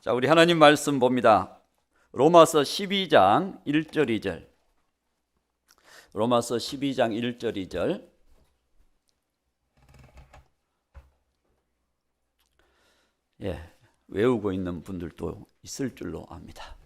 자, 우리 하나님 말씀 봅니다. 로마서 12장 1절 2절. 로마서 12장 1절 2절. 외우고 있는 분들도 있을 줄로 압니다.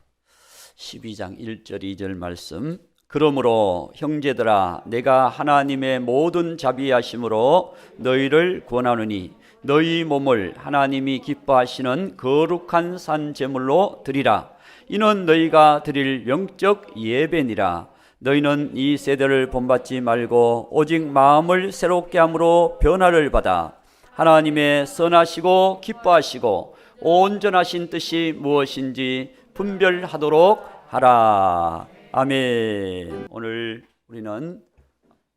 12장 1절 2절 말씀. 그러므로 형제들아, 내가 하나님의 모든 자비하심으로 너희를 권하노니 너희 몸을 하나님이 기뻐하시는 거룩한 산 제물로 드리라. 이는 너희가 드릴 영적 예배니라. 너희는 이 세대를 본받지 말고 오직 마음을 새롭게 함으로 변화를 받아 하나님의 선하시고 기뻐하시고 온전하신 뜻이 무엇인지 분별하도록 하라. 아멘. 오늘 우리는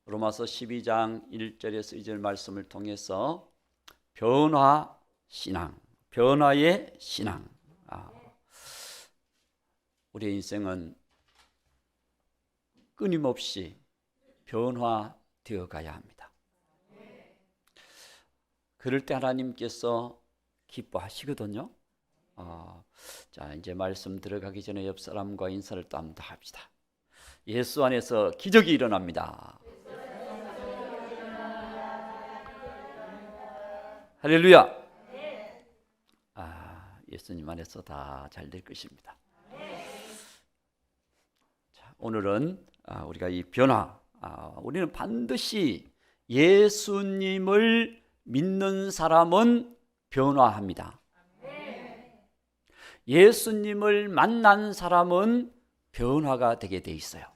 로마서 12장 1절에서 2절 말씀을 통해서 변화 신앙, 변화의 신앙. 우리의 인생은 끊임없이 변화되어 가야 합니다. 그럴 때 하나님께서 기뻐하시거든요. 자, 이제 말씀 들어가기 전에 옆 사람과 인사를 또 한번 더 합시다. 예수 안에서 기적이 일어납니다. 할렐루야. 예수님 안에서 다 잘 될 것입니다. 자, 오늘은 우리가 이 변화, 우리는 반드시 예수님을 믿는 사람은 변화합니다. 예수님을 만난 사람은 변화가 되게 돼 있어요.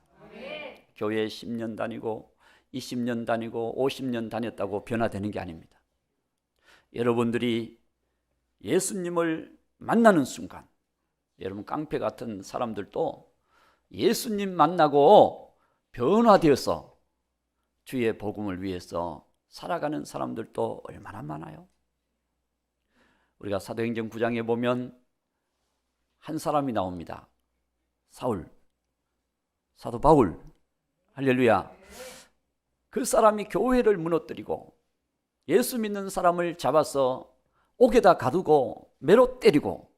교회 10년 다니고 20년 다니고 50년 다녔다고 변화되는 게 아닙니다. 여러분들이 예수님을 만나는 순간, 여러분 깡패 같은 사람들도 예수님 만나고 변화되어서 주의 복음을 위해서 살아가는 사람들도 얼마나 많아요. 우리가 사도행전 9장에 보면 한 사람이 나옵니다. 사울, 사도 바울. 할렐루야. 그 사람이 교회를 무너뜨리고 예수 믿는 사람을 잡아서 옥에다 가두고 매로 때리고,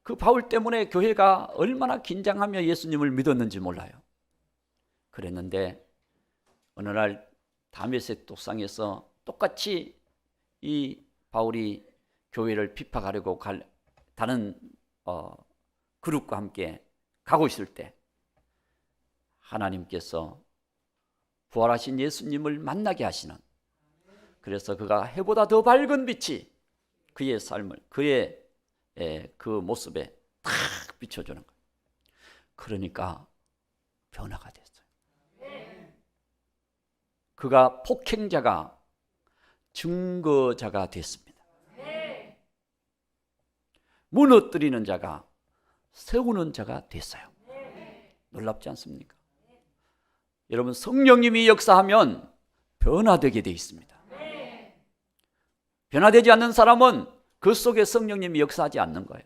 그 바울 때문에 교회가 얼마나 긴장하며 예수님을 믿었는지 몰라요. 그랬는데 어느 날 다메섹 도상에서 똑같이 이 바울이 교회를 핍박하려고 다른 그룹과 함께 가고 있을 때 하나님께서 부활하신 예수님을 만나게 하시는, 그래서 그가 해보다 더 밝은 빛이 그의 삶을, 그의 그 모습에 탁 비춰주는 거예요. 그러니까 변화가 됐어요. 그가 폭행자가 증거자가 됐습니다. 무너뜨리는 자가 세우는 자가 됐어요. 놀랍지 않습니까? 여러분, 성령님이 역사하면 변화되게 돼 있습니다. 변화되지 않는 사람은 그 속에 성령님이 역사하지 않는 거예요.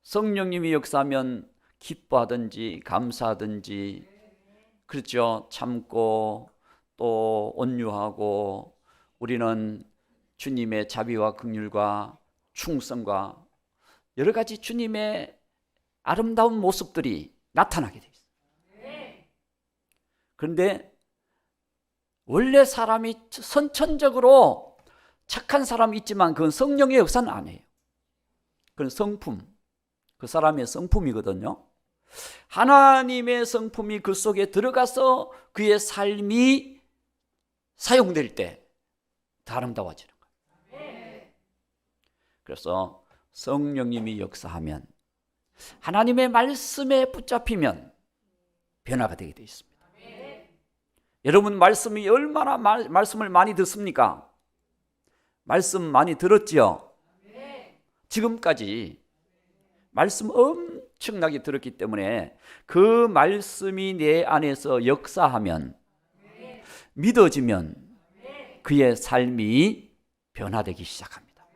성령님이 역사하면 기뻐하든지 감사하든지, 그렇죠, 참고 또 온유하고, 우리는 주님의 자비와 긍휼과 충성과 여러 가지 주님의 아름다운 모습들이 나타나게 돼 있어요. 그런데 원래 사람이 선천적으로 착한 사람이 있지만 그건 성령의 역사는 아니에요. 그건 성품, 그 사람의 성품이거든요. 하나님의 성품이 그 속에 들어가서 그의 삶이 사용될 때 더 아름다워지는 거예요. 그래서 성령님이 역사하면, 하나님의 말씀에 붙잡히면 변화가 되게 되어 있습니다. 여러분, 말씀이 얼마나 말씀을 많이 듣습니까? 말씀 많이 들었지요? 지금까지 말씀 엄청나게 들었기 때문에 그 말씀이 내 안에서 역사하면, 믿어지면 그의 삶이 변화되기 시작합니다.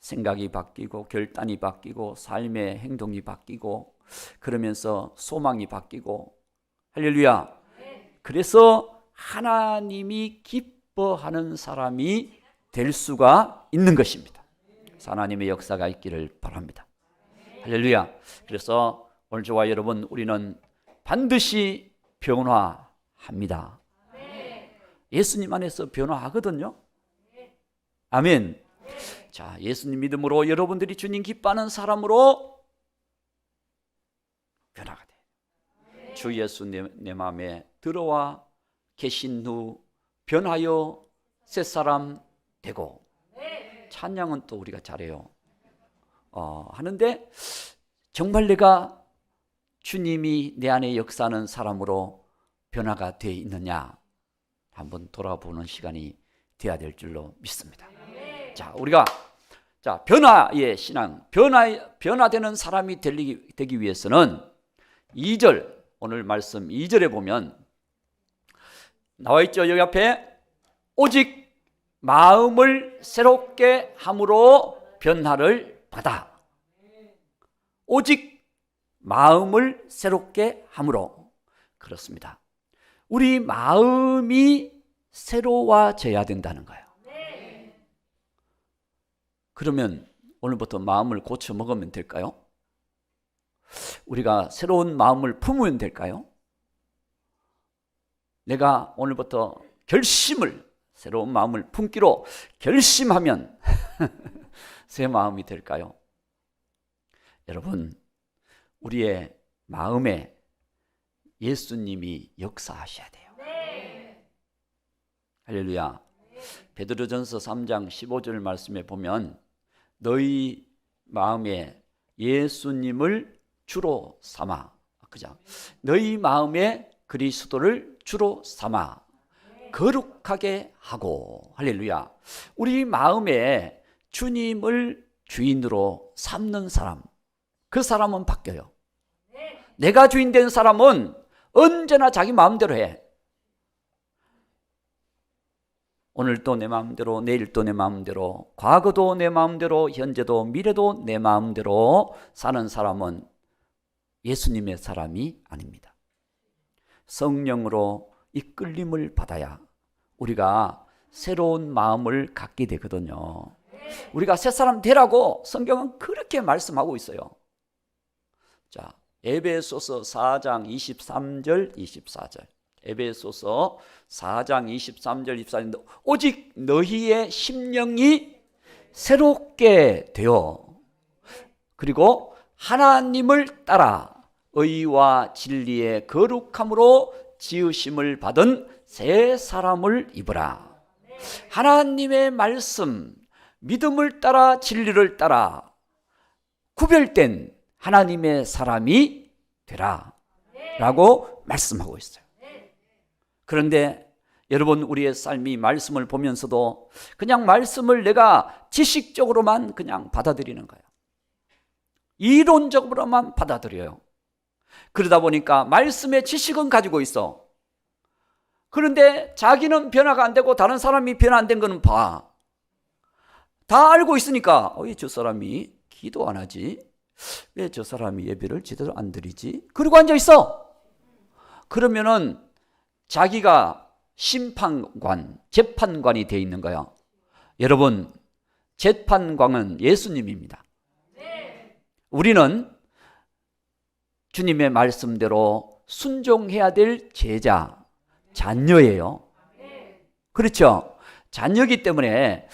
생각이 바뀌고 결단이 바뀌고 삶의 행동이 바뀌고, 그러면서 소망이 바뀌고. 할렐루야. 그래서 하나님이 기뻐하는 사람이 될 수가 있는 것입니다. 하나님의 역사가 있기를 바랍니다. 할렐루야. 그래서 오늘 저와 여러분, 우리는 반드시 변화합니다. 예수님 안에서 변화하거든요. 아멘. 자, 예수님 믿음으로 여러분들이 주님 기뻐하는 사람으로 변화가 돼요. 주 예수 내 마음에 들어와 계신 후 변하여 새 사람 되고, 찬양은 또 우리가 잘해요. 하는데 정말 내가 주님이 내 안에 역사하는 사람으로 변화가 되어 있느냐 한번 돌아보는 시간이 되어야 될 줄로 믿습니다. 자, 우리가 변화의 신앙, 변화되는 사람이 되기 위해서는 2절, 오늘 말씀 2절에 보면 나와 있죠. 여기 앞에 오직 마음을 새롭게 함으로 변화를 받아. 오직 마음을 새롭게 함으로. 그렇습니다. 우리 마음이 새로워져야 된다는 거예요. 그러면 오늘부터 마음을 고쳐 먹으면 될까요? 우리가 새로운 마음을 품으면 될까요? 내가 오늘부터 새로운 마음을 품기로 결심하면 새 마음이 될까요? 여러분, 우리의 마음에 예수님이 역사하셔야 돼요. 할렐루야. 베드로전서 3장 15절 말씀에 보면 너희 마음에 예수님을 주로 삼아, 그죠? 너희 마음에 그리스도를 주로 삼아 거룩하게 하고. 할렐루야. 우리 마음에 주님을 주인으로 삼는 사람, 그 사람은 바뀌어요. 내가 주인 된 사람은 언제나 자기 마음대로 해. 오늘도 내 마음대로, 내일도 내 마음대로, 과거도 내 마음대로, 현재도 미래도 내 마음대로 사는 사람은 예수님의 사람이 아닙니다. 성령으로 이끌림을 받아야 우리가 새로운 마음을 갖게 되거든요. 우리가 새 사람 되라고 성경은 그렇게 말씀하고 있어요. 자, 에베소서 4장 23절 24절. 에베소서 4장 23절 24절. 오직 너희의 심령이 새롭게 되어, 그리고 하나님을 따라 의와 진리의 거룩함으로 지으심을 받은 새 사람을 입으라. 하나님의 말씀, 믿음을 따라 진리를 따라 구별된 하나님의 사람이 되라 라고 말씀하고 있어요. 그런데 여러분, 우리의 삶이 말씀을 보면서도 그냥 말씀을 내가 지식적으로만 그냥 받아들이는 거예요. 이론적으로만 받아들여요. 그러다 보니까 말씀의 지식은 가지고 있어. 그런데 자기는 변화가 안 되고 다른 사람이 변화 안 된 거는 봐. 다 알고 있으니까 왜 저 사람이 기도 안 하지? 왜 저 사람이 예배를 제대로 안 드리지? 그리고 앉아 있어. 그러면은 자기가 심판관, 재판관이 돼 있는 거야. 여러분, 재판관은 예수님입니다. 우리는 주님의 말씀대로 순종해야 될 제자, 자녀예요. 그렇죠? 자녀이기 때문에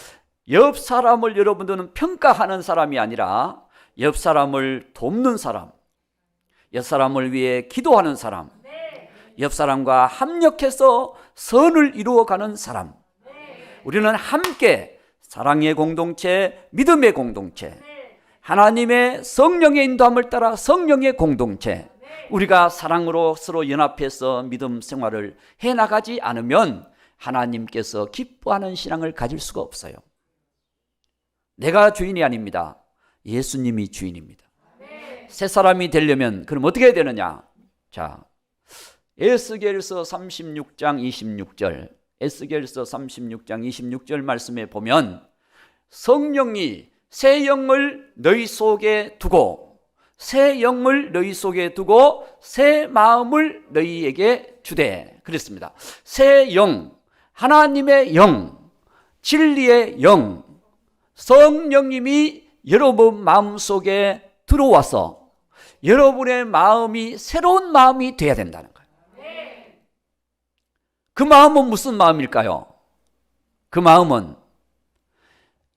옆 사람을 여러분들은 평가하는 사람이 아니라 옆 사람을 돕는 사람, 옆 사람을 위해 기도하는 사람, 옆 사람과 합력해서 선을 이루어가는 사람. 우리는 함께 사랑의 공동체, 믿음의 공동체, 하나님의 성령의 인도함을 따라 성령의 공동체, 우리가 사랑으로 서로 연합해서 믿음 생활을 해나가지 않으면 하나님께서 기뻐하는 신앙을 가질 수가 없어요. 내가 주인이 아닙니다. 예수님이 주인입니다. 새 사람이 되려면 그럼 어떻게 해야 되느냐? 자, 에스겔서 36장 26절, 에스겔서 36장 26절 말씀에 보면 성령이 새 영을 너희 속에 두고, 새 영을 너희 속에 두고 새 마음을 너희에게 주되 그랬습니다. 새 영, 하나님의 영, 진리의 영, 성령님이 여러분 마음속에 들어와서 여러분의 마음이 새로운 마음이 되어야 된다는 거예요. 그 마음은 무슨 마음일까요? 그 마음은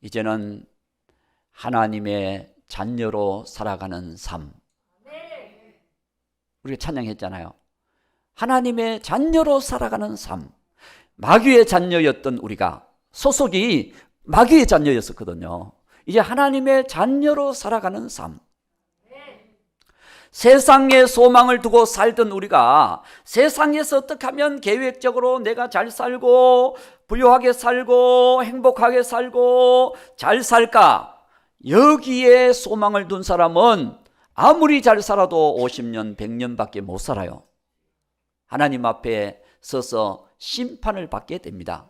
이제는 하나님의 자녀로 살아가는 삶. 우리가 찬양했잖아요. 하나님의 자녀로 살아가는 삶. 마귀의 자녀였던 우리가, 소속이 마귀의 자녀였었거든요. 이제 하나님의 자녀로 살아가는 삶. 세상에 소망을 두고 살던 우리가 세상에서 어떻게 하면 계획적으로 내가 잘 살고 부유하게 살고 행복하게 살고 잘 살까? 여기에 소망을 둔 사람은 아무리 잘 살아도 50년, 100년밖에 못 살아요. 하나님 앞에 서서 심판을 받게 됩니다.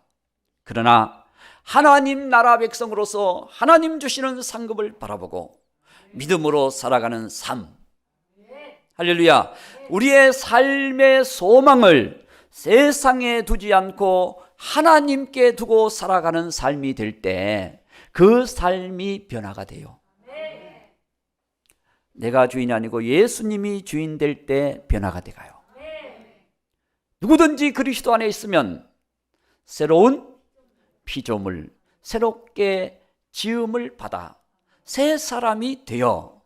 그러나 하나님 나라 백성으로서 하나님 주시는 상급을 바라보고 믿음으로 살아가는 삶. 할렐루야. 우리의 삶의 소망을 세상에 두지 않고 하나님께 두고 살아가는 삶이 될 때 그 삶이 변화가 돼요. 내가 주인이 아니고 예수님이 주인 될 때 변화가 돼가요. 누구든지 그리스도 안에 있으면 새로운 피조물, 새롭게 지음을 받아 새 사람이 되어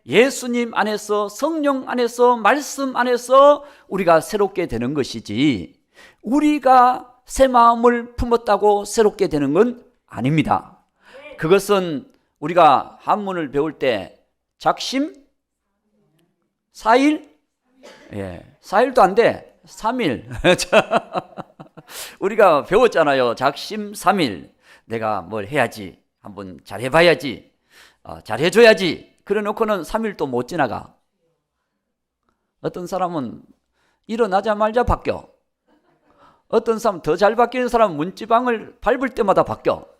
예수님 안에서, 성령 안에서, 말씀 안에서 우리가 새롭게 되는 것이지, 우리가 새 마음을 품었다고 새롭게 되는 건 아닙니다. 그것은 우리가 한문을 배울 때 작심 4일? 예, 4일도 안 돼. 3일. 우리가 배웠잖아요. 작심 3일. 내가 뭘 해야지. 한번 잘 해봐야지. 잘 해줘야지. 그래 놓고는 3일 또 못 지나가. 어떤 사람은 일어나자마자 바뀌어. 어떤 사람, 더 잘 바뀌는 사람은 문지방을 밟을 때마다 바뀌어.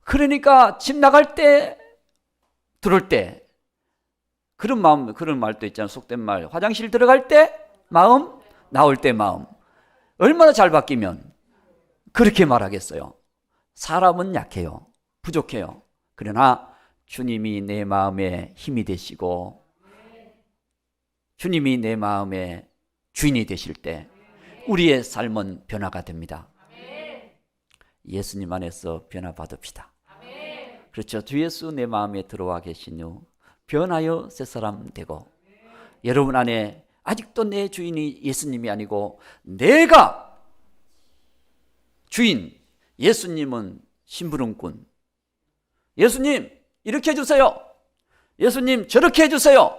그러니까 집 나갈 때, 들어올 때, 그런 마음, 그런 말도 있잖아요. 속된 말. 화장실 들어갈 때 마음, 나올 때 마음. 얼마나 잘 바뀌면 그렇게 말하겠어요. 사람은 약해요. 부족해요. 그러나 주님이 내 마음에 힘이 되시고 주님이 내 마음의 주인이 되실 때 우리의 삶은 변화가 됩니다. 예수님 안에서 변화 받읍시다. 그렇죠. 주 예수 내 마음에 들어와 계신 후 변하여 새 사람 되고, 여러분 안에 아직도 내 주인이 예수님이 아니고 내가 주인, 예수님은 심부름꾼. 예수님 이렇게 해주세요. 예수님 저렇게 해주세요.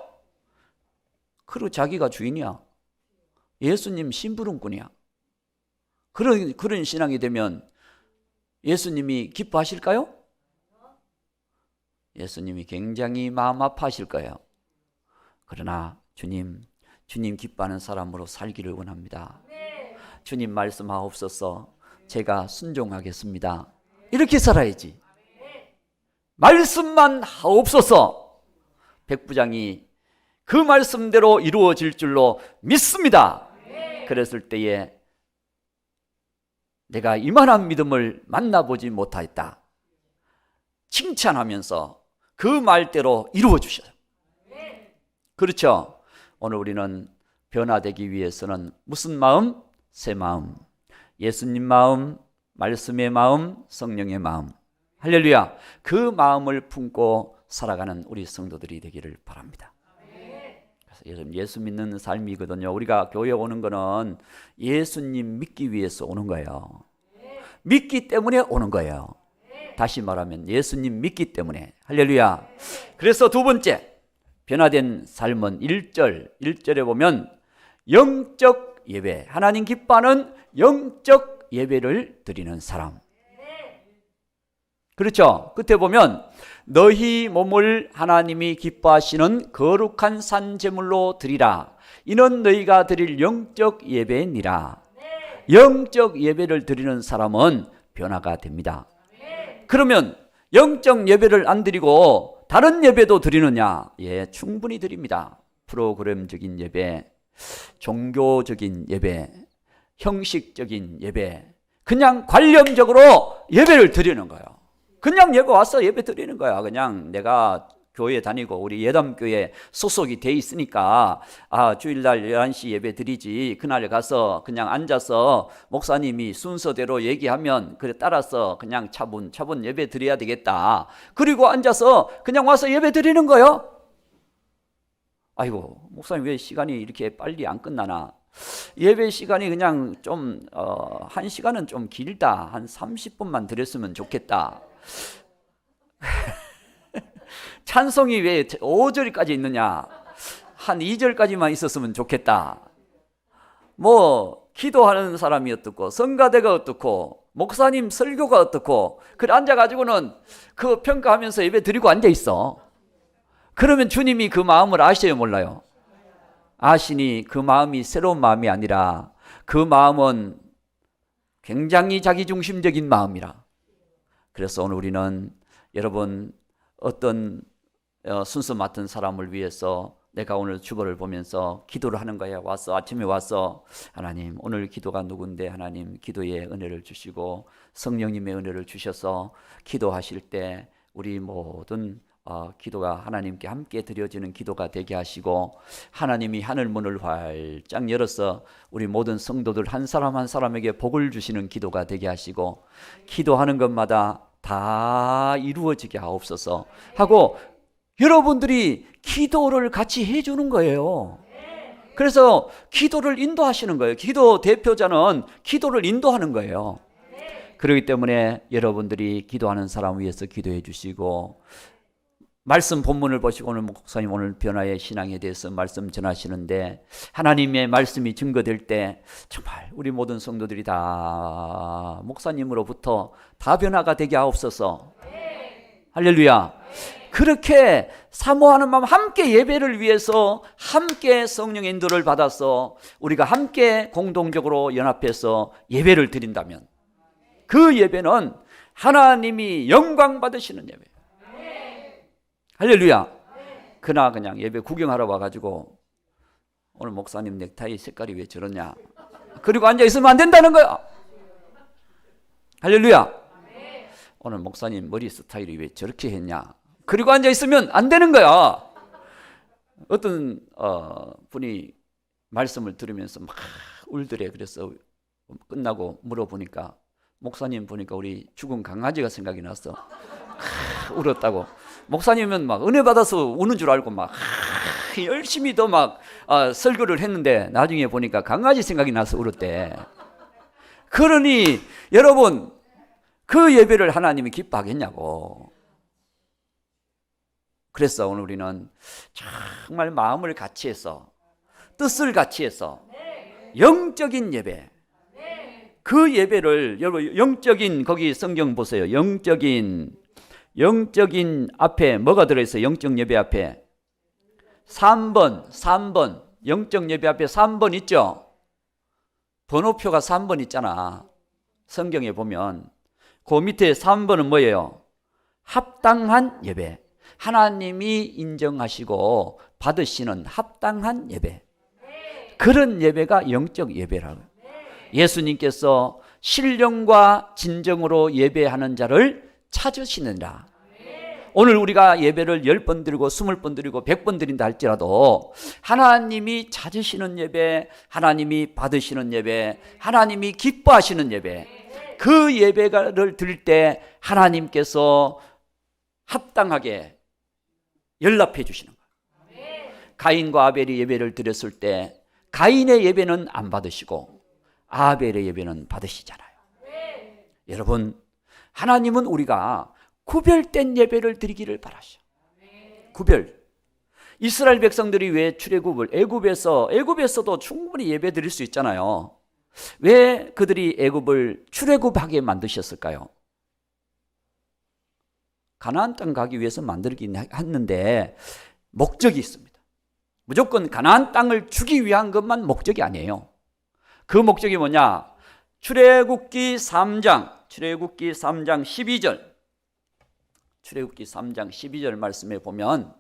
그리고 자기가 주인이야. 예수님 심부름꾼이야. 그런 신앙이 되면 예수님이 기뻐하실까요? 예수님이 굉장히 마음 아파하실 거예요. 그러나 주님 기뻐하는 사람으로 살기를 원합니다. 주님 말씀하옵소서. 제가 순종하겠습니다. 이렇게 살아야지. 말씀만 하옵소서. 백부장이 그 말씀대로 이루어질 줄로 믿습니다. 그랬을 때에 내가 이만한 믿음을 만나보지 못하였다. 칭찬하면서 그 말대로 이루어 주셔요. 그렇죠. 오늘 우리는 변화되기 위해서는 무슨 마음? 새 마음. 예수님 마음, 말씀의 마음, 성령의 마음. 할렐루야. 그 마음을 품고 살아가는 우리 성도들이 되기를 바랍니다. 그래서 예수 믿는 삶이거든요. 우리가 교회 오는 거는 예수님 믿기 위해서 오는 거예요. 믿기 때문에 오는 거예요. 다시 말하면 예수님 믿기 때문에. 할렐루야. 그래서 두 번째, 변화된 삶은 1절에 보면 영적 예배, 하나님 기뻐하는 영적 예배를 드리는 사람. 그렇죠. 끝에 보면 너희 몸을 하나님이 기뻐하시는 거룩한 산 제물로 드리라. 이는 너희가 드릴 영적 예배니라. 영적 예배를 드리는 사람은 변화가 됩니다. 그러면 영적 예배를 안 드리고 다른 예배도 드리느냐? 예, 충분히 드립니다. 프로그램적인 예배, 종교적인 예배, 형식적인 예배, 그냥 관념적으로 예배를 드리는 거예요. 그냥 예배 와서 예배 드리는 거야. 그냥 내가 교회 다니고 우리 예담교회 소속이 돼 있으니까 주일날 11시 예배 드리지, 그날 가서 그냥 앉아서 목사님이 순서대로 얘기하면 그래 따라서 그냥 차분차분 예배 드려야 되겠다. 그리고 앉아서 그냥 와서 예배 드리는 거예요. 아이고, 목사님 왜 시간이 이렇게 빨리 안 끝나나? 예배 시간이 그냥 좀 1시간은 좀 길다. 한 30분만 드렸으면 좋겠다. 찬송이 왜 5절까지 있느냐? 한 2절까지만 있었으면 좋겠다. 뭐 기도하는 사람이 어떻고 성가대가 어떻고 목사님 설교가 어떻고 그래 앉아가지고는 그 평가하면서 예배 드리고 앉아있어. 그러면 주님이 그 마음을 아셔요, 몰라요? 아시니 그 마음이 새로운 마음이 아니라 그 마음은 굉장히 자기중심적인 마음이라. 그래서 오늘 우리는 여러분 어떤 순서 맡은 사람을 위해서 내가 오늘 주보를 보면서 기도를 하는 거야. 와서 아침에 와서 하나님 오늘 기도가 누군데 하나님 기도의 은혜를 주시고 성령님의 은혜를 주셔서 기도하실 때 우리 모든 기도가 하나님께 함께 드려지는 기도가 되게 하시고 하나님이 하늘문을 활짝 열어서 우리 모든 성도들 한 사람 한 사람에게 복을 주시는 기도가 되게 하시고 기도하는 것마다 다 이루어지게 하옵소서 하고 여러분들이 기도를 같이 해주는 거예요. 그래서 기도를 인도하시는 거예요. 기도 대표자는 기도를 인도하는 거예요. 그렇기 때문에 여러분들이 기도하는 사람 위해서 기도해 주시고 말씀 본문을 보시고 오늘 목사님 오늘 변화의 신앙에 대해서 말씀 전하시는데 하나님의 말씀이 증거될 때 정말 우리 모든 성도들이 다 목사님으로부터 다 변화가 되게 하옵소서. 할렐루야. 그렇게 사모하는 마음 함께 예배를 위해서 함께 성령의 인도를 받아서 우리가 함께 공동적으로 연합해서 예배를 드린다면 그 예배는 하나님이 영광 받으시는 예배. 할렐루야. 그나 그냥 예배 구경하러 와가지고 오늘 목사님 넥타이 색깔이 왜 저러냐 그리고 앉아있으면 안 된다는 거야. 할렐루야. 오늘 목사님 머리 스타일이 왜 저렇게 했냐 그리고 앉아있으면 안 되는 거야. 어떤 분이 말씀을 들으면서 막 울더래. 그래서 끝나고 물어보니까 목사님 보니까 우리 죽은 강아지가 생각이 났어. 울었다고. 목사님은 막 은혜 받아서 우는 줄 알고 막 열심히 더 막 설교를 했는데 나중에 보니까 강아지 생각이 나서 울었대. 그러니 여러분 그 예배를 하나님이 기뻐하겠냐고. 그래서 오늘 우리는 정말 마음을 같이 해서 뜻을 같이 해서 영적인 예배, 그 예배를 여러분 영적인 거기 성경 보세요. 영적인 앞에 뭐가 들어있어요? 영적 예배 앞에 3번 영적 예배 앞에 3번 있죠? 번호표가 3번 있잖아. 성경에 보면 그 밑에 3번은 뭐예요? 합당한 예배. 하나님이 인정하시고 받으시는 합당한 예배. 그런 예배가 영적 예배라고요. 예수님께서 신령과 진정으로 예배하는 자를 찾으시느니라. 오늘 우리가 예배를 10번 드리고 20번 드리고 100번 드린다 할지라도 하나님이 찾으시는 예배, 하나님이 받으시는 예배, 하나님이 기뻐하시는 예배, 그 예배를 드릴 때 하나님께서 합당하게 연락해 주시는 거예요. 가인과 아벨이 예배를 드렸을 때 가인의 예배는 안 받으시고 아벨의 예배는 받으시잖아요. 여러분 하나님은 우리가 구별된 예배를 드리기를 바라셔. 구별. 이스라엘 백성들이 왜 출애굽을 애굽에서도 충분히 예배 드릴 수 있잖아요. 왜 그들이 애굽을 출애굽하게 만드셨을까요? 가나안 땅 가기 위해서 만들긴 했는데 목적이 있습니다. 무조건 가나안 땅을 주기 위한 것만 목적이 아니에요. 그 목적이 뭐냐? 출애굽기 3장 12절 출애굽기 3장 12절 말씀에 보면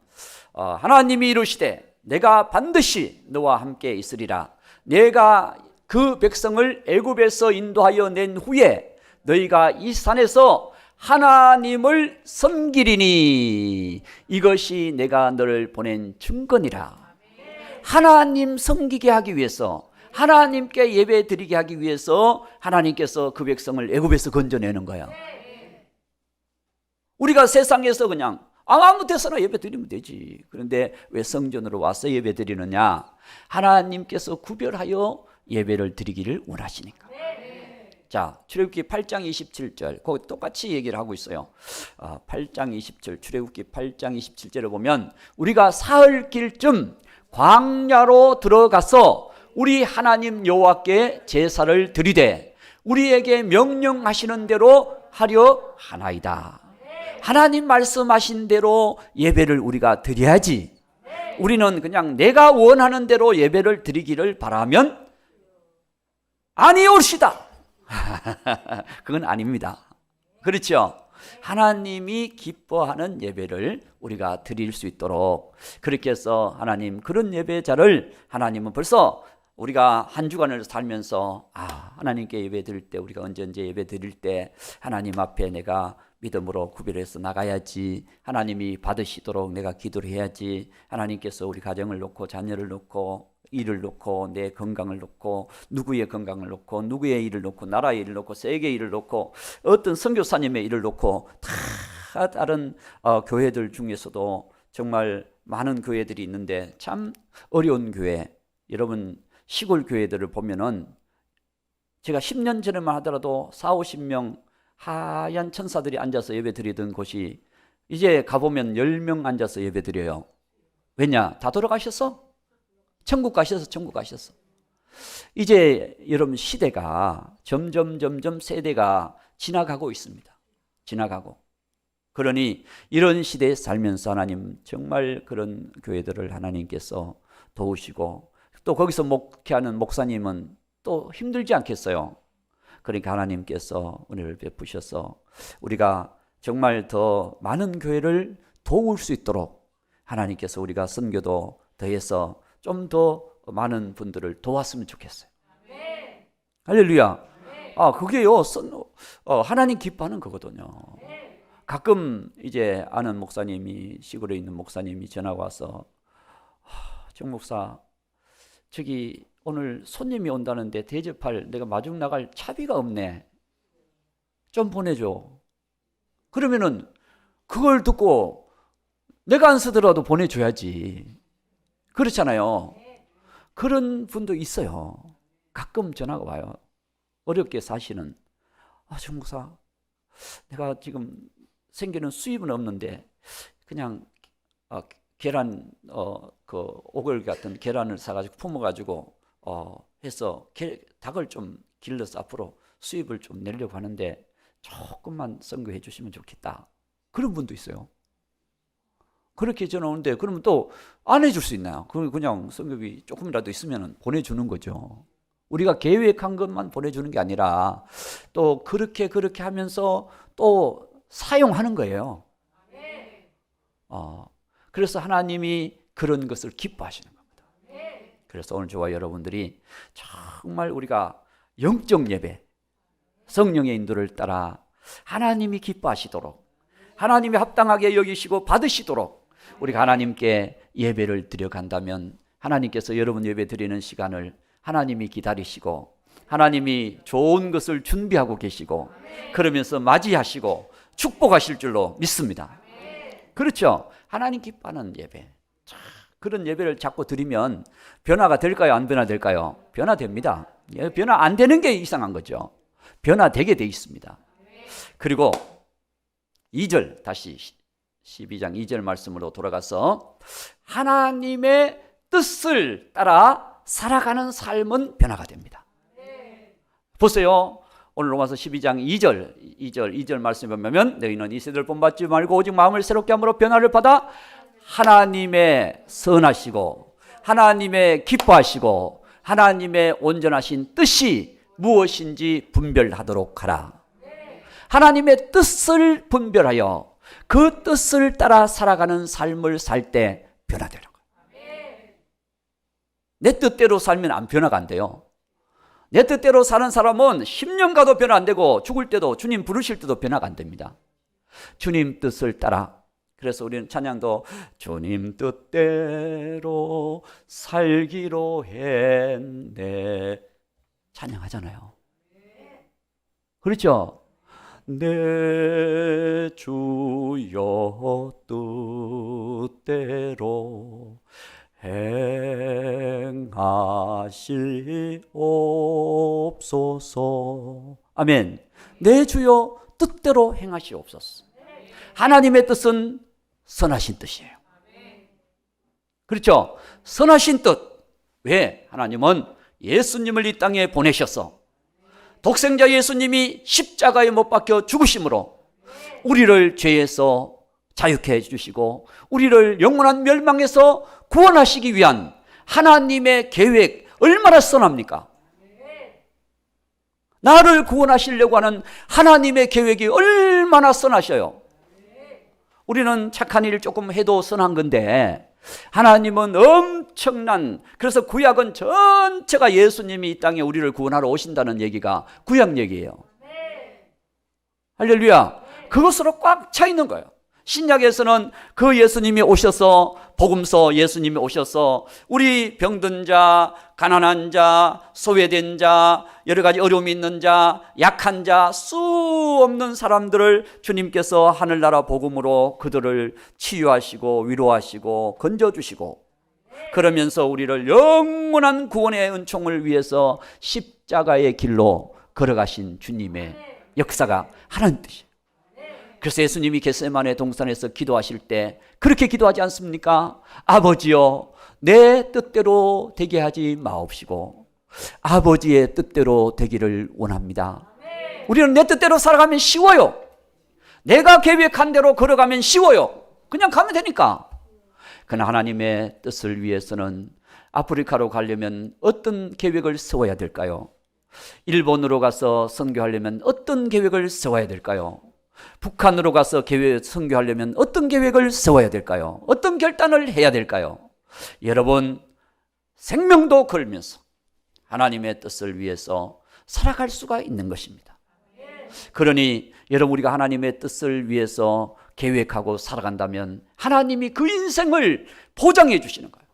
하나님이 이르시되 내가 반드시 너와 함께 있으리라. 내가 그 백성을 애굽에서 인도하여 낸 후에 너희가 이 산에서 하나님을 섬기리니 이것이 내가 너를 보낸 증거니라. 하나님 섬기게 하기 위해서, 하나님께 예배 드리게 하기 위해서 하나님께서 그 백성을 애굽에서 건져내는 거야. 우리가 세상에서 그냥 아무 데서나 예배 드리면 되지. 그런데 왜 성전으로 와서 예배 드리느냐? 하나님께서 구별하여 예배를 드리기를 원하시니까. 자, 출애굽기 8장 27절, 거기 똑같이 얘기를 하고 있어요. 8장 27, 출애굽기 8장 27절을 보면 우리가 사흘길쯤 광야로 들어가서 우리 하나님 여호와께 제사를 드리되 우리에게 명령하시는 대로 하려 하나이다. 하나님 말씀하신 대로 예배를 우리가 드려야지. 우리는 그냥 내가 원하는 대로 예배를 드리기를 바라면 아니올시다. 그건 아닙니다. 그렇죠? 하나님이 기뻐하는 예배를 우리가 드릴 수 있도록 그렇게 해서 하나님 그런 예배자를 하나님은 벌써 우리가 한 주간을 살면서 하나님께 예배 드릴 때 우리가 언제 예배 드릴 때 하나님 앞에 내가 믿음으로 구별해서 나가야지, 하나님이 받으시도록 내가 기도를 해야지, 하나님께서 우리 가정을 놓고 자녀를 놓고 일을 놓고 내 건강을 놓고 누구의 건강을 놓고 누구의 일을 놓고 나라의 일을 놓고 세계의 일을 놓고 어떤 선교사님의 일을 놓고 다 다른 교회들 중에서도 정말 많은 교회들이 있는데 참 어려운 교회, 여러분 시골 교회들을 보면은 제가 10년 전에만 하더라도 40-50명 하얀 천사들이 앉아서 예배 드리던 곳이 이제 가보면 10명 앉아서 예배 드려요. 왜냐? 다 돌아가셨어? 천국 가셔서 천국 가셨어. 이제 여러분 시대가 점점 세대가 지나가고 있습니다. 지나가고. 그러니 이런 시대에 살면서 하나님 정말 그런 교회들을 하나님께서 도우시고 또 거기서 목회하는 목사님은 또 힘들지 않겠어요? 그러니까 하나님께서 은혜를 베푸셔서 우리가 정말 더 많은 교회를 도울 수 있도록 하나님께서 우리가 선교도 더해서 좀 더 많은 분들을 도왔으면 좋겠어요. 할렐루야. 그게요 하나님 기뻐하는 거거든요. 가끔 이제 아는 목사님이 시골에 있는 목사님이 전화가 와서 정 목사 저기 오늘 손님이 온다는데 대접할 내가 마중 나갈 차비가 없네. 좀 보내줘. 그러면은 그걸 듣고 내가 안 쓰더라도 보내줘야지. 그렇잖아요. 그런 분도 있어요. 가끔 전화가 와요. 어렵게 사시는 정 목사 내가 지금 생기는 수입은 없는데 그냥 계란 그 오글 같은 계란을 사가지고 품어가지고 해서 닭을 좀 길러서 앞으로 수입을 좀 내려고 하는데 조금만 선교해 주시면 좋겠다. 그런 분도 있어요. 그렇게 전화 오는데 그러면 또 안 해줄 수 있나요? 그냥 선교비 조금이라도 있으면 보내주는 거죠. 우리가 계획한 것만 보내주는 게 아니라 또 그렇게 하면서 또 사용하는 거예요. 그래서 하나님이 그런 것을 기뻐하시는 겁니다. 그래서 오늘 저와 여러분들이 정말 우리가 영적 예배, 성령의 인도를 따라 하나님이 기뻐하시도록 하나님이 합당하게 여기시고 받으시도록 우리가 하나님께 예배를 드려간다면 하나님께서 여러분 예배 드리는 시간을 하나님이 기다리시고 하나님이 좋은 것을 준비하고 계시고 그러면서 맞이하시고 축복하실 줄로 믿습니다. 그렇죠? 하나님 기뻐하는 예배, 그런 예배를 자꾸 드리면 변화가 될까요? 안 변화될까요? 변화됩니다. 변화 안 되는 게 이상한 거죠. 변화되게 돼 있습니다. 그리고 2절 다시 12장 2절 말씀으로 돌아가서 하나님의 뜻을 따라 살아가는 삶은 변화가 됩니다. 보세요. 오늘 로마서 12장 2절 말씀에 보면 너희는 이 세대를 본받지 말고 오직 마음을 새롭게 함으로 변화를 받아 하나님의 선하시고 하나님의 기뻐하시고 하나님의 온전하신 뜻이 무엇인지 분별하도록 하라. 하나님의 뜻을 분별하여 그 뜻을 따라 살아가는 삶을 살 때 변화되는 거예요. 내 뜻대로 살면 안 변화가 안 돼요. 내 뜻대로 사는 사람은 10년 가도 변화 안 되고 죽을 때도 주님 부르실 때도 변화가 안 됩니다. 주님 뜻을 따라. 그래서 우리는 찬양도 주님 뜻대로 살기로 했네 찬양하잖아요. 그렇죠? 내 주여 뜻대로 행하시옵소서. 아멘. 내 주여 뜻대로 행하시옵소서. 하나님의 뜻은 선하신 뜻이에요. 그렇죠? 선하신 뜻. 왜? 하나님은 예수님을 이 땅에 보내셔서 독생자 예수님이 십자가에 못 박혀 죽으심으로 우리를 죄에서 자유케 해주시고 우리를 영원한 멸망에서 구원하시기 위한 하나님의 계획 얼마나 선합니까? 나를 구원하시려고 하는 하나님의 계획이 얼마나 선하셔요. 우리는 착한 일 조금 해도 선한 건데 하나님은 엄청난, 그래서 구약은 전체가 예수님이 이 땅에 우리를 구원하러 오신다는 얘기가 구약 얘기예요. 할렐루야. 그것으로 꽉 차 있는 거예요. 신약에서는 그 예수님이 오셔서 복음서 예수님이 오셔서 우리 병든 자, 가난한 자, 소외된 자, 여러 가지 어려움이 있는 자, 약한 자, 수 없는 사람들을 주님께서 하늘나라 복음으로 그들을 치유하시고 위로하시고 건져주시고 그러면서 우리를 영원한 구원의 은총을 위해서 십자가의 길로 걸어가신 주님의 역사가 하나님 뜻이에요. 그래서 예수님이 겟세마네 동산에서 기도하실 때 그렇게 기도하지 않습니까? 아버지여 내 뜻대로 되게 하지 마옵시고 아버지의 뜻대로 되기를 원합니다. 우리는 내 뜻대로 살아가면 쉬워요. 내가 계획한 대로 걸어가면 쉬워요. 그냥 가면 되니까. 그러나 하나님의 뜻을 위해서는 아프리카로 가려면 어떤 계획을 세워야 될까요? 일본으로 가서 선교하려면 어떤 계획을 세워야 될까요? 북한으로 가서 선교하려면 어떤 계획을 세워야 될까요? 어떤 결단을 해야 될까요? 여러분 생명도 걸면서 하나님의 뜻을 위해서 살아갈 수가 있는 것입니다. 그러니 여러분 우리가 하나님의 뜻을 위해서 계획하고 살아간다면 하나님이 그 인생을 보장해 주시는 거예요.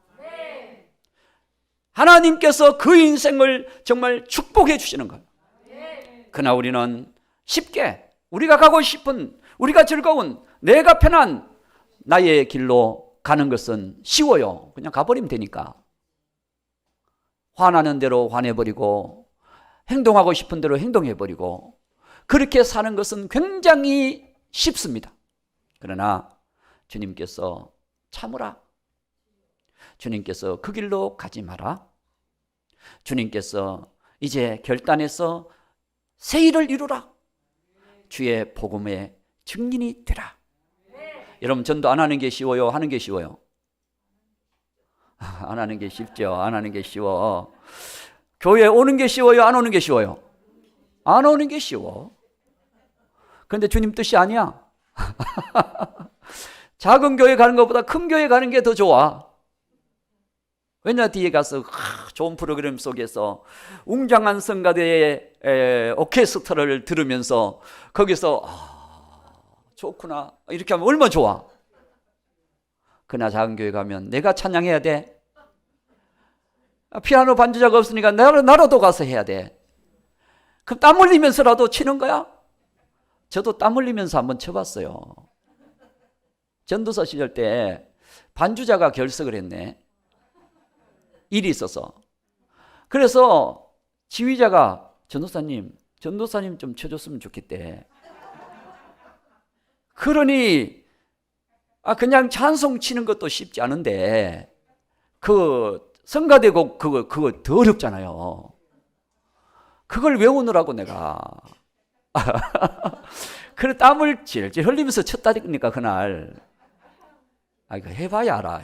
하나님께서 그 인생을 정말 축복해 주시는 거예요. 그러나 우리는 쉽게 우리가 가고 싶은, 우리가 즐거운, 내가 편한 나의 길로 가는 것은 쉬워요. 그냥 가버리면 되니까. 화나는 대로 화내버리고 행동하고 싶은 대로 행동해버리고 그렇게 사는 것은 굉장히 쉽습니다. 그러나 주님께서 참으라. 주님께서 그 길로 가지 마라. 주님께서 이제 결단해서 새 일을 이루라. 주의 복음의 증인이 되라. 여러분 전도 안 하는 게 쉬워요? 하는 게 쉬워요? 안 하는 게 쉽죠. 안 하는 게 쉬워. 교회 오는 게 쉬워요? 안 오는 게 쉬워요? 안 오는 게 쉬워. 그런데 주님 뜻이 아니야. 작은 교회 가는 것보다 큰 교회 가는 게 더 좋아. 왜냐 뒤에 가서 좋은 프로그램 속에서 웅장한 성가대의 오케스트라를 들으면서 거기서 좋구나 이렇게 하면 얼마나 좋아. 그러나 작은 교회 가면 내가 찬양해야 돼. 피아노 반주자가 없으니까 나라도 가서 해야 돼. 그럼 땀 흘리면서라도 치는 거야? 저도 땀 흘리면서 한번 쳐봤어요. 전도사 시절 때 반주자가 결석을 했네. 일이 있어서. 그래서 지휘자가 전도사님 좀 쳐줬으면 좋겠대. 그러니 그냥 찬송 치는 것도 쉽지 않은데 그 성가대곡 그거 더 어렵잖아요. 그걸 외우느라고 내가 그래 땀을 질질 흘리면서 쳤다니까 그날. 이거 해봐야 알아.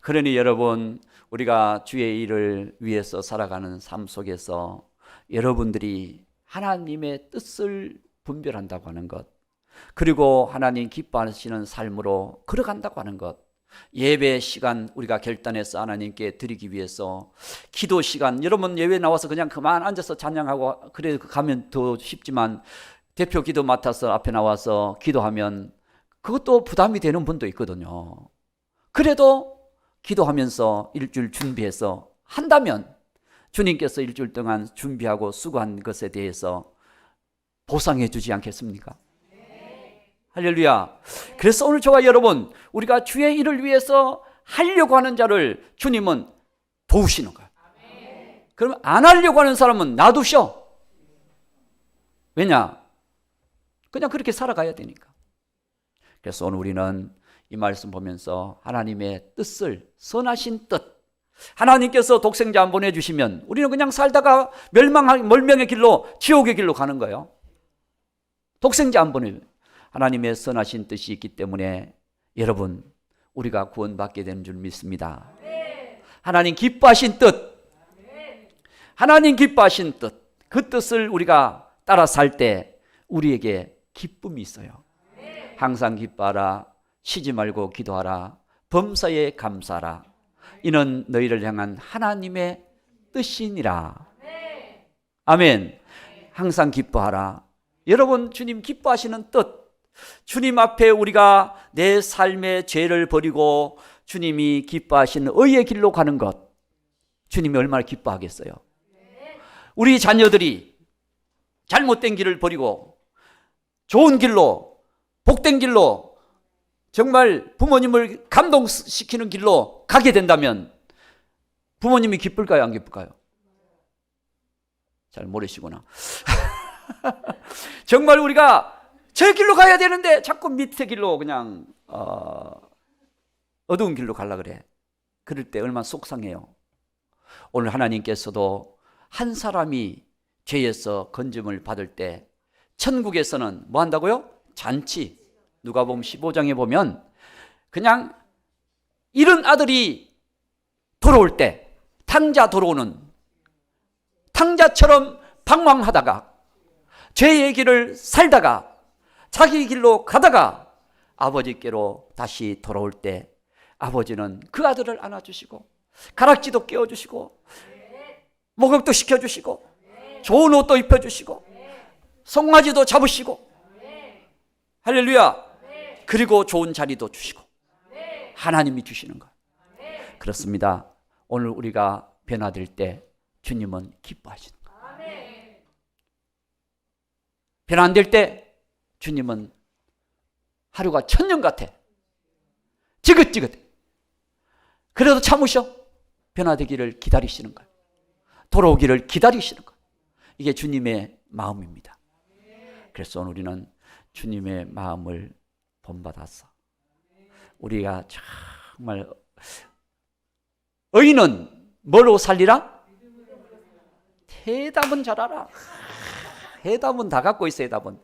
그러니 여러분 우리가 주의 일을 위해서 살아가는 삶 속에서 여러분들이 하나님의 뜻을 분별한다고 하는 것, 그리고 하나님 기뻐하시는 삶으로 걸어간다고 하는 것, 예배 시간 우리가 결단해서 하나님께 드리기 위해서 기도 시간, 여러분 예배 나와서 그냥 그만 앉아서 찬양하고 그래 가면 더 쉽지만 대표 기도 맡아서 앞에 나와서 기도하면 그것도 부담이 되는 분도 있거든요. 그래도 기도하면서 일주일 준비해서 한다면 주님께서 일주일 동안 준비하고 수고한 것에 대해서 보상해 주지 않겠습니까? 할렐루야. 그래서 오늘 저와 여러분, 우리가 주의 일을 위해서 하려고 하는 자를 주님은 도우시는 거예요. 그러면 안 하려고 하는 사람은 놔두셔. 왜냐? 그냥 그렇게 살아가야 되니까. 그래서 오늘 우리는 이 말씀 보면서 하나님의 뜻을, 선하신 뜻, 하나님께서 독생자 안 보내주시면 우리는 그냥 살다가 멸망의 길로, 지옥의 길로 가는 거예요. 독생자 안 보내주면 하나님의 선하신 뜻이 있기 때문에 여러분, 우리가 구원받게 되는 줄 믿습니다. 하나님 기뻐하신 뜻, 하나님 기뻐하신 뜻, 그 뜻을 우리가 따라 살 때 우리에게 기쁨이 있어요. 항상 기뻐하라, 쉬지 말고 기도하라, 범사에 감사하라, 이는 너희를 향한 하나님의 뜻이니라. 아멘. 항상 기뻐하라. 여러분, 주님 기뻐하시는 뜻, 주님 앞에 우리가 내 삶의 죄를 버리고 주님이 기뻐하시는 의의 길로 가는 것, 주님이 얼마나 기뻐하겠어요. 우리 자녀들이 잘못된 길을 버리고 좋은 길로, 복된 길로, 정말 부모님을 감동시키는 길로 가게 된다면 부모님이 기쁠까요, 안 기쁠까요? 잘 모르시구나. 정말 우리가 저 길로 가야 되는데 자꾸 밑에 길로 그냥 어두운 길로 가려고 그래. 그럴 때 얼마나 속상해요. 오늘 하나님께서도 한 사람이 죄에서 건짐을 받을 때 천국에서는 뭐 한다고요? 잔치. 누가복음 15장에 보면 그냥 잃은 아들이 돌아올 때 탕자 돌아오는 탕자처럼 방황하다가 죄의 길을 살다가 자기 길로 가다가 아버지께로 다시 돌아올 때 아버지는 그 아들을 안아주시고 가락지도 끼워주시고 목욕도 시켜주시고 좋은 옷도 입혀주시고 송아지도 잡으시고 할렐루야. 그리고 좋은 자리도 주시고 하나님이 주시는 것. 그렇습니다. 오늘 우리가 변화될 때 주님은 기뻐하시는 거예요. 변화 안 될 때 주님은 하루가 천년 같아. 지긋지긋해. 그래도 참으셔. 변화되기를 기다리시는 거예요. 돌아오기를 기다리시는 거예요. 이게 주님의 마음입니다. 그래서 오늘 우리는 주님의 마음을 본받아서 우리가 정말 의인은 뭐로 살리라? 대답은 잘 알아. 해답은 다 갖고 있어. 해답은.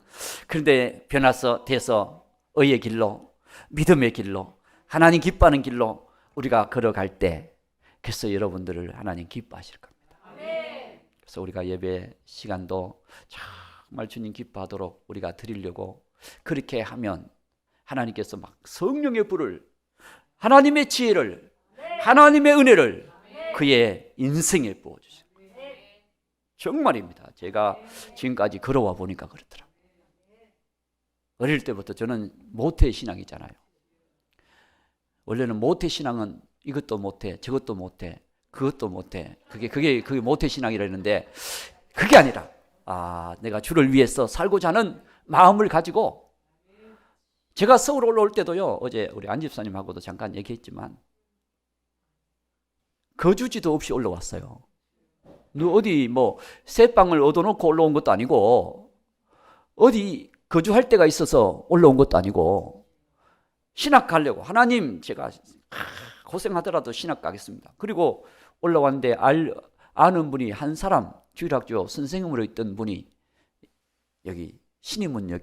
그런데 돼서 의의 길로, 믿음의 길로, 하나님 기뻐하는 길로 우리가 걸어갈 때 그래서 여러분들을 하나님 기뻐하실 겁니다. 그래서 우리가 예배 시간도 정말 주님 기뻐하도록 우리가 드리려고 그렇게 하면 하나님께서 막 성령의 불을, 하나님의 지혜를, 하나님의 은혜를 그의 인생에 부어주세요. 정말입니다. 제가 지금까지 걸어와 보니까 그렇더라고요. 어릴 때부터 저는 모태 신앙이잖아요. 원래는 모태 신앙은 이것도 못해, 저것도 못해, 그것도 못해. 그게 모태 신앙이라 했는데 그게 아니라 내가 주를 위해서 살고자 하는 마음을 가지고 제가 서울 올라올 때도요, 어제 우리 안 집사님하고도 잠깐 얘기했지만 거주지도 없이 올라왔어요. 어디 새 방을 얻어놓고 올라온 것도 아니고 어디 거주할 데가 있어서 올라온 것도 아니고 신학 가려고 하나님 제가 고생하더라도 신학 가겠습니다. 그리고 올라왔는데 아는 분이 한 사람 주일학교 선생님으로 있던 분이 여기 신임문역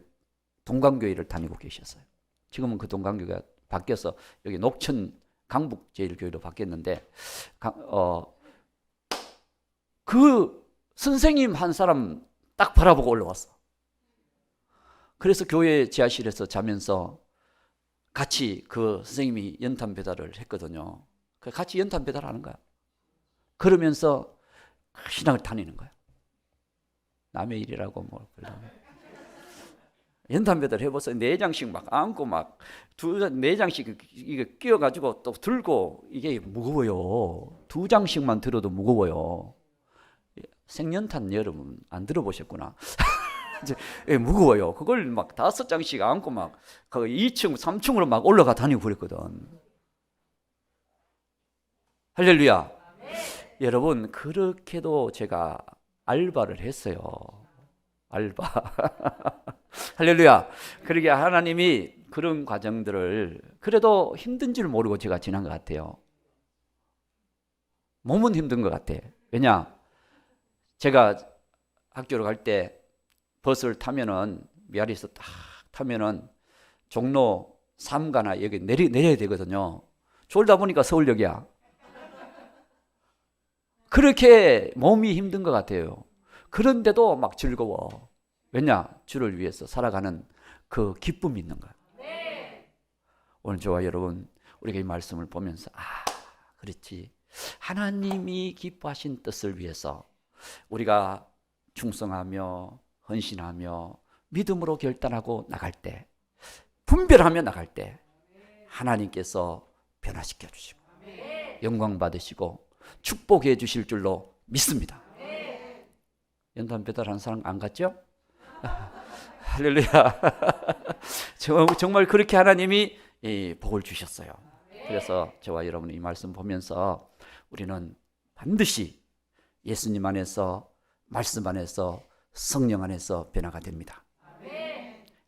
동강교회를 다니고 계셨어요. 지금은 그 동강교회가 바뀌어서 여기 녹천 강북제일교회로 바뀌었는데 그 선생님 한 사람 딱 바라보고 올라왔어. 그래서 교회 지하실에서 자면서 같이 그 선생님이 연탄 배달을 했거든요. 같이 연탄 배달하는 거야. 그러면서 신앙을 다니는 거야. 남의 일이라고 뭐 연탄 배달 해보세요. 4장씩 막 안고 막 4장씩 이거 끼워가지고 또 들고, 이게 무거워요. 2장씩만 들어도 무거워요. 생연탄 여러분 안 들어보셨구나. 이제 무거워요. 그걸 막 5장씩 안고 막 그 2층, 3층으로 막 올라가 다니고 그랬거든. 할렐루야. 여러분, 그렇게도 제가 알바를 했어요. 알바. 할렐루야. 그러게 하나님이 그런 과정들을 그래도 힘든 줄 모르고 제가 지난 것 같아요. 몸은 힘든 것 같아. 왜냐? 제가 학교로 갈 때 버스를 타면은, 미아리에서 딱 타면은 종로 3가나 여기 내려야 되거든요. 졸다 보니까 서울역이야. 그렇게 몸이 힘든 것 같아요. 그런데도 막 즐거워. 왜냐? 주를 위해서 살아가는 그 기쁨이 있는 거야. 오늘 저와 여러분, 우리가 이 말씀을 보면서 그렇지. 하나님이 기뻐하신 뜻을 위해서 우리가 충성하며 헌신하며 믿음으로 결단하고 나갈 때, 분별하며 나갈 때 하나님께서 변화시켜 주시고 영광 받으시고 축복해 주실 줄로 믿습니다. 연탄 배달하는 사람 안 갔죠? 할렐루야. 정말 그렇게 하나님이 복을 주셨어요. 그래서 저와 여러분이 이 말씀 보면서 우리는 반드시 예수님 안에서, 말씀 안에서, 성령 안에서 변화가 됩니다.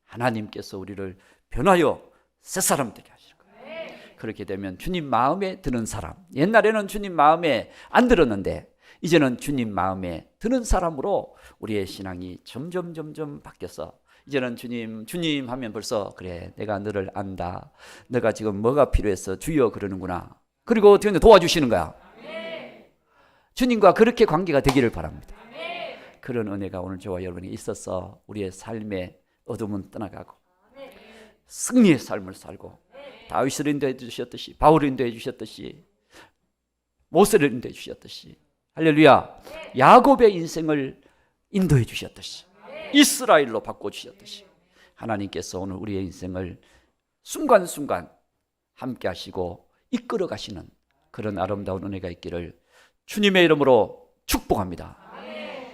하나님께서 우리를 변하여 새사람 되게 하실 거예요. 그렇게 되면 주님 마음에 드는 사람, 옛날에는 주님 마음에 안 들었는데 이제는 주님 마음에 드는 사람으로 우리의 신앙이 점점 바뀌어서, 이제는 주님 하면 벌써 그래, 내가 너를 안다. 너가 지금 뭐가 필요해서 주여 그러는구나. 그리고 어떻게 도와주시는 거야. 주님과 그렇게 관계가 되기를 바랍니다. 그런 은혜가 오늘 저와 여러분이 있어서 우리의 삶의 어둠은 떠나가고 승리의 삶을 살고, 다윗을 인도해 주셨듯이, 바울을 인도해 주셨듯이, 모세를 인도해 주셨듯이, 할렐루야, 야곱의 인생을 인도해 주셨듯이, 이스라엘로 바꿔주셨듯이 하나님께서 오늘 우리의 인생을 순간순간 함께 하시고 이끌어 가시는 그런 아름다운 은혜가 있기를 주님의 이름으로 축복합니다.